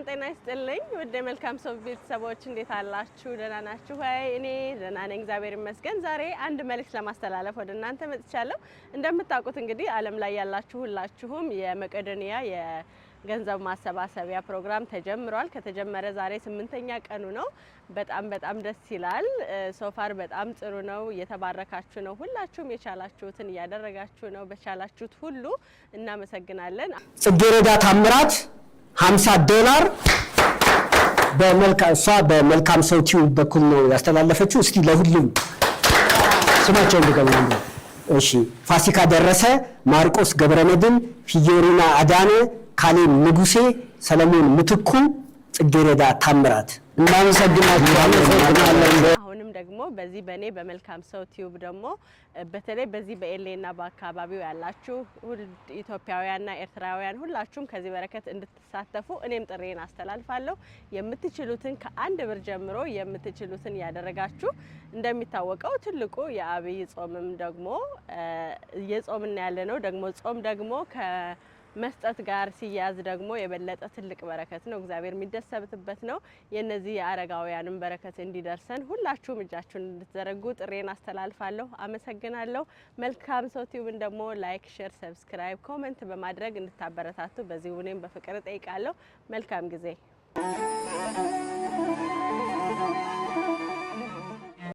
ሰላም ጤና ይስጥልኝ ወደ መልካም ሰው ቤተሰቦች እንዴት አላችሁ ደህና ናችሁ ወይ እኔ ደህና ነኝ እግዚአብሔር ይመስገን ዛሬ አንድ መልእክት ለማስተላለፍ ወደ እናንተ መጥቻለሁ እንደምታውቁት እንግዲህ ዓለም ላይ ያላችሁ ሁላችሁም የመቄዶንያ የገንዘብ ማሰባሰቢያ ፕሮግራም ተጀምሯል ከተጀመረ ዛሬ 8ኛ ቀኑ ነው በጣም ደስ ይላል ሶፋር በጣም ጥሩ ነው እየተባረካችሁ ነው ሁላችሁም የቻላችሁትን ያደረጋችሁ ነው በቻላችሁት ሁሉ እናመሰግናለን ጽጌረዳ ታምራት $50 በመልካም ሰው ቲዩብ በኩል ነው ያስተላለፈችው እስቲ ለሁሉም ስማቸውን ልገናኝ እሺ ፋሲካ ደረሰ ማርቆስ ገብረመድን ፊዮሪና አዳነ ካሌ ንጉሴ ሰለሞን ምትኩ ጽጌረዳ ታምራት እናመሰግናለን አሁንም ደግሞ በዚህ በኔ በመልካም ሰው ቲዩብ ደግሞ በተለይ በዚህ በኤሌና በአካባቢው ያላችሁ ሁሉ ኢትዮጵያውያንና ኤርትራውያን ሁላችሁም ከዚህ በረከት እንድትሳተፉ እኔም ጥሬን አስተላልፋለሁ የምትችሉትን ከአንድ ብር ጀምሮ የምትችሉትን ያደረጋችሁ እንደሚታወቀው ትልቁ የአብይ ጾምም ደግሞ የጾምና ያለነው ደግሞ ጾም ደግሞ መስጠት ጋር ሲያዝ ደግሞ የበለጠ ትልቅ በረከት ነው እግዚአብሔር የሚደሰብበት ነው የነዚህ የአረጋውያንም በረከት እንዲደርሰን ሁላችሁም እጃችሁን እንድትዘረጉ ጥሬን አስተላልፋለሁ አመሰግናለሁ መልካም ሰው ቲዩብን ደግሞ ላይክ ሼር ሰብስክራይብ ኮሜንት በማድረግ እንድታበረታቱ በዚህ ሁኔም በፍቅር ጠይቃለሁ መልካም ጊዜ